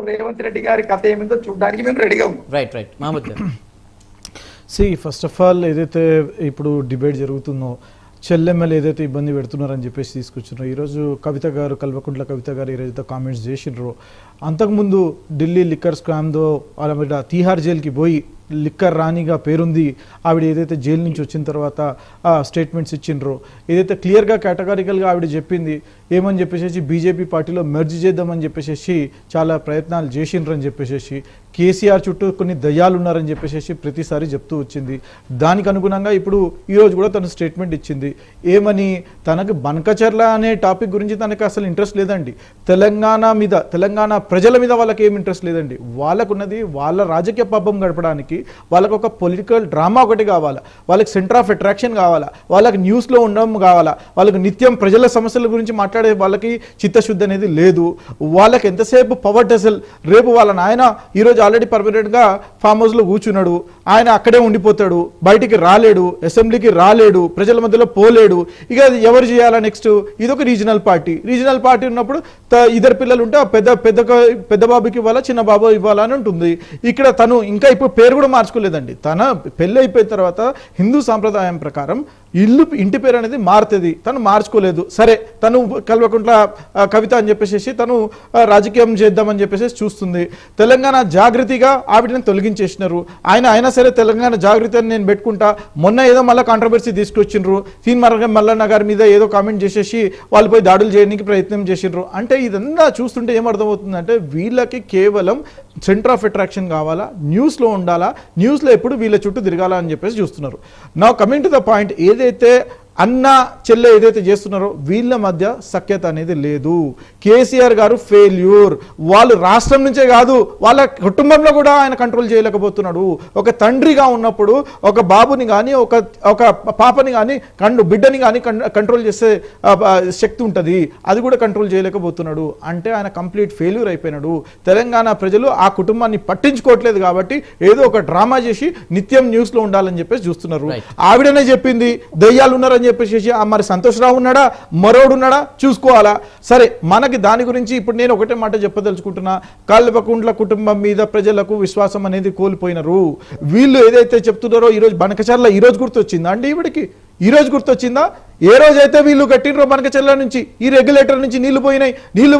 రేవంత్ రెడ్డి గారి కథ ఏమిందో చూడడానికి మేము రెడీగా ఉన్నాం. రైట్ మహమ్మద్ గారు. ఫస్ట్ ఆఫ్ ఆల్ ఏదైతే ఇప్పుడు డిబేట్ జరుగుతుందో చెల్లెమ్మలు ఏదైతే ఇబ్బంది పెడుతున్నారని చెప్పేసి తీసుకొచ్చినారో, ఈరోజు కవిత గారు, కల్వకుంట్ల కవిత గారు ఏదైతే కామెంట్స్ చేసినారో, అంతకుముందు ఢిల్లీ లిక్కర్ స్కామ్తో ఆవిడ తీహార్ జైలుకి పోయి లిక్కర్ రాణిగా పేరుంది, ఆవిడ ఏదైతే జైలు నుంచి వచ్చిన తర్వాత స్టేట్మెంట్స్ ఇచ్చిండ్రో, ఏదైతే క్లియర్గా కేటగారికల్గా ఆవిడ చెప్పింది ఏమని చెప్పేసి బీజేపీ పార్టీలో మెర్జ్ చేద్దామని చెప్పేసి చాలా ప్రయత్నాలు చేసిండ్రని చెప్పేసి, కేసీఆర్ చుట్టూ కొన్ని దయ్యాలు ఉన్నారని చెప్పేసి ప్రతిసారి చెప్తూ వచ్చింది. దానికి అనుగుణంగా ఇప్పుడు ఈరోజు కూడా తను స్టేట్మెంట్ ఇచ్చింది. ఏమని, తనకు బనకచర్ల అనే టాపిక్ గురించి తనకు అసలు ఇంట్రెస్ట్ లేదండి. తెలంగాణ ప్రజల మీద వాళ్ళకి ఏం ఇంట్రెస్ట్ లేదండి. వాళ్ళకున్నది వాళ్ళ రాజకీయ పబ్బం గడపడానికి వాళ్ళకు ఒక పొలిటికల్ డ్రామా ఒకటి కావాలా, వాళ్ళకి సెంటర్ ఆఫ్ అట్రాక్షన్ కావాలా, వాళ్ళకి న్యూస్లో ఉండడం కావాలా, వాళ్ళకి నిత్యం ప్రజల సమస్యల గురించి మాట్లాడే వాళ్ళకి చిత్తశుద్ధి అనేది లేదు. వాళ్ళకి ఎంతసేపు పవర్ టెసల్. రేపు వాళ్ళ నాయన ఈరోజు ఆల్రెడీ పర్మనెంట్గా ఫామ్ హౌస్లో కూర్చున్నాడు, ఆయన అక్కడే ఉండిపోతాడు, బయటికి రాలేడు, అసెంబ్లీకి రాలేడు, ప్రజల మధ్యలో పోలేడు. ఇక ఎవరు చేయాలా నెక్స్ట్? ఇదొక రీజనల్ పార్టీ ఉన్నప్పుడు ఇద్దరు పిల్లలు ఉంటే పెద్ద బాబుకి ఇవ్వాలా, చిన్న బాబు ఇవ్వాలా అని ఉంటుంది. ఇక్కడ తను ఇంకా ఇప్పుడు పేరు కూడా మార్చుకోలేదండి. తన పెళ్ళి అయిపోయిన తర్వాత హిందూ సాంప్రదాయం ప్రకారం ఇంటి పేరు అనేది మారుతుంది, తను మార్చుకోలేదు. సరే, తను కల్వకుంట్ల కవిత అని చెప్పేసి తను రాజకీయం చేద్దామని చెప్పేసి చూస్తుంది. తెలంగాణ జాగృతిగా ఆవిడని తొలగించేసినారు. అయినా సరే తెలంగాణ జాగృతి అని నేను పెట్టుకుంటా. మొన్న ఏదో మళ్ళీ కాంట్రవర్సీ తీసుకొచ్చిండ్రు, తీన్మార్గం మల్లన్న గారి మీద ఏదో కామెంట్ చేసేసి వాళ్ళు పోయి దాడులు చేయడానికి ప్రయత్నం చేసిండ్రు. అంటే ఇదంతా చూస్తుంటే ఏమర్థమవుతుందంటే వీళ్ళకి కేవలం సెంటర్ ఆఫ్ అట్రాక్షన్ కావాలా, న్యూస్లో ఉండాలా, న్యూస్లో ఎప్పుడు వీళ్ళ చుట్టూ తిరగాలా అని చెప్పేసి చూస్తున్నారు. నా కమింగ్ టు ద పాయింట్, ఏదైతే అన్న చెల్లె ఏదైతే చేస్తున్నారో వీళ్ళ మధ్య సఖ్యత అనేది లేదు. కేసీఆర్ గారు ఫెయిల్యూర్. వాళ్ళు రాష్ట్రం నుంచే కాదు, వాళ్ళ కుటుంబంలో కూడా ఆయన కంట్రోల్ చేయలేకపోతున్నాడు. ఒక తండ్రిగా ఉన్నప్పుడు ఒక బాబుని కానీ ఒక పాపని కానీ బిడ్డని కానీ కంట్రోల్ చేసే శక్తి ఉంటుంది, అది కూడా కంట్రోల్ చేయలేకపోతున్నాడు. అంటే ఆయన కంప్లీట్ ఫెయిల్యూర్ అయిపోయినాడు. తెలంగాణ ప్రజలు ఆ కుటుంబాన్ని పట్టించుకోవట్లేదు కాబట్టి ఏదో ఒక డ్రామా చేసి నిత్యం న్యూస్లో ఉండాలని చెప్పేసి చూస్తున్నారు. ఆవిడనే చెప్పింది దయ్యాలు ఉన్నారని చెప్పేసి. మరి సంతోష్ రావు ఉన్నాడా, మరోడు ఉన్నాడా చూసుకోవాలా. సరే, మనకి దాని గురించి ఇప్పుడు నేను ఒకటే మాట చెప్పదలుచుకుంటున్నా. కల్వకుంట్ల కుటుంబం మీద ప్రజలకు విశ్వాసం అనేది కోల్పోయినారు. వీళ్ళు ఏదైతే చెప్తున్నారో ఈరోజు బనకచర్ల ఈరోజు గుర్తొచ్చిందా అండి? ఈవిడికి ఈరోజు గుర్తొచ్చిందా? ఏ రోజైతే వీళ్ళు కట్టినరో బనకచర్ల నుంచి ఈ రెగ్యులేటర్ నుంచి నీళ్లు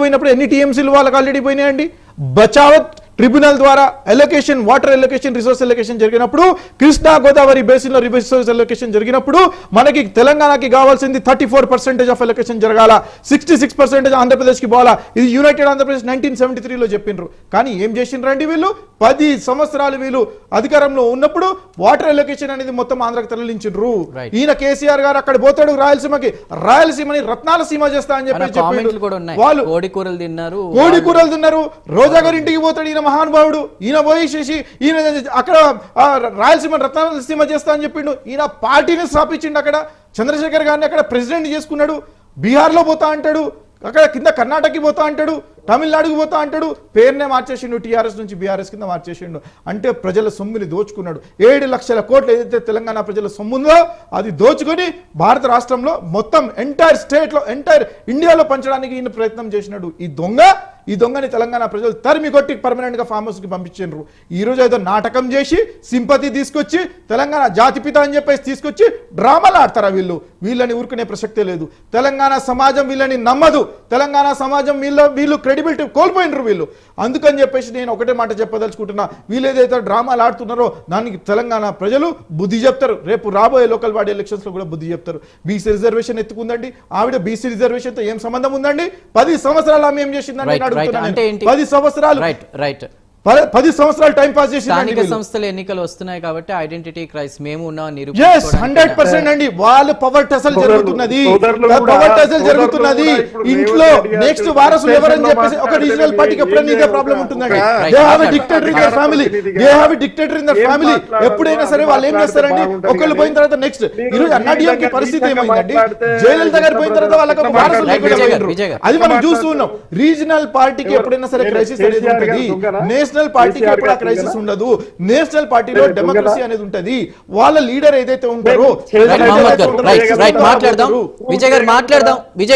పోయినప్పుడు ఎన్ని టీఎంసీలు వాళ్ళకి ఆల్రెడీ పోయినాయండి. బచావత్ ట్రిబ్యునల్ ద్వారా allocation, water allocation, resource allocation జరిగినప్పుడు, కృష్ణా గోదావరి బేసిన్లో రిసోర్స్ ఎలొకేషన్ జరిగినప్పుడు మనకి తెలంగాణకి కావాల్సింది 34% ఆఫ్ ఎలొకేషన్ జరగాల, 66% ఆంధ్రప్రదేశ్కి పోవాలా. ఇది యునైటెడ్ ఆంధ్రప్రదేశ్ 1973లో చెప్పిండ్రు. కానీ ఏం చేసిండ్రండి వీళ్ళు? 10 సంవత్సరాలు వీళ్ళు అధికారంలో ఉన్నప్పుడు వాటర్ ఎలొకేషన్ అనేది మొత్తం ఆంధ్రాకి తరలించిండ్రు. ఈయన కేసీఆర్ గారు అక్కడ పోతాడు రాయలసీమని రత్నాల సీమ చేస్తా అని చెప్పి వాళ్ళు కోడి కూరలు తిన్నారు. రోజా గారి ఇంటికి పోతాడు ఈయన మహానుభావుడు. ఈయన పోయేసేసి ఈయన అక్కడ రాయలసీమ రత్నాలసీమ చేస్తా అని చెప్పిండు. ఈయన పార్టీని స్థాపించిండు. అక్కడ చంద్రశేఖర్ గారిని అక్కడ ప్రెసిడెంట్ చేసుకున్నాడు. బీహార్లో పోతా అంటాడు, అక్కడ కింద కర్ణాటకకి పోతా అంటాడు, తమిళనాడుకు పోతా అంటాడు. పేరునే మార్చేసిండు, టీఆర్ఎస్ నుంచి బీఆర్ఎస్ కింద మార్చేసిండు. అంటే ప్రజల సొమ్ముని దోచుకున్నాడు. 7 లక్షల కోట్లు ఏదైతే తెలంగాణ ప్రజల సొమ్ముందో అది దోచుకొని భారత రాష్ట్రంలో మొత్తం ఎంటైర్ స్టేట్లో, ఎంటైర్ ఇండియాలో పంచడానికి ఈయన ప్రయత్నం చేసినాడు. ఈ దొంగని తెలంగాణ ప్రజలు తరిమి కొట్టి పర్మనెంట్గా ఫామ్ హౌస్కి పంపించారు. ఈరోజు ఏదో నాటకం చేసి సింపతి తీసుకొచ్చి తెలంగాణ జాతిపిత అని చెప్పేసి తీసుకొచ్చి డ్రామాలు ఆడతారా వీళ్ళని ఊరుకునే ప్రసక్తే లేదు. తెలంగాణ సమాజం వీళ్ళని నమ్మదు. తెలంగాణ సమాజం వీళ్ళు క్రెడిబిలిటీ కోల్పోయినరు వీళ్ళు. అందుకని చెప్పేసి నేను ఒకటే మాట చెప్పదలుచుకుంటున్నా. వీళ్ళు ఏదైతే డ్రామాలు ఆడుతున్నారో దానికి తెలంగాణ ప్రజలు బుద్ధి చెప్తారు. రేపు రాబోయే లోకల్ బాడీ ఎలక్షన్స్లో కూడా బుద్ధి చెప్తారు. బీసీ రిజర్వేషన్ ఎత్తుకుందండి ఆవిడ. బీసీ రిజర్వేషన్తో ఏం సంబంధం ఉందండి? 10 సంవత్సరాలు ఆమె ఏం చేసిందండి? 10 సంవత్సరాలు 10 సంవత్సరాలు టైం పాస్ చేసి స్థానిక సంస్థల ఎన్నికలు వస్తున్నాయి కాబట్టి ఐడెంటిటీ క్రైసిస్ మేము ఉన్నాం 100% అండి. వాళ్ళు పవర్ టెసల్ జరుగుతున్నది. ఇంట్లో నెక్స్ట్ వారసులు ఎవరని చెప్పేసి ఒక రీజనల్ పార్టీకి ఎప్పుడైనా ఇదే ప్రాబ్లం ఉంటుందండి. They have a dictator in their family. ఎప్పుడైనా సరే వాళ్ళు ఏం చేస్తారండి, ఒకళ్ళు పోయిన తర్వాత నెక్స్ట్. ఈరోజు అన్నాడీఎంకి పరిస్థితి ఏమైందండి? జయలలిత గారు పోయిన తర్వాత వాళ్ళకి ఒక వారసులు అది మనం చూస్తూ ఉన్నాం. రీజనల్ పార్టీకి ఎప్పుడైనా సరే క్రైసిస్ అనేది ఉంటుంది. నేషనల్ పార్టీకి ఎప్పుడు క్రైసిస్ ఉండదు. నేషనల్ పార్టీలో డెమోక్రసీ అనేది ఉంటది. వాళ్ళ లీడర్ ఏదైతే ఉంటారో మాట్లాడదాం. విజయ్ గారు మాట్లాడదాం.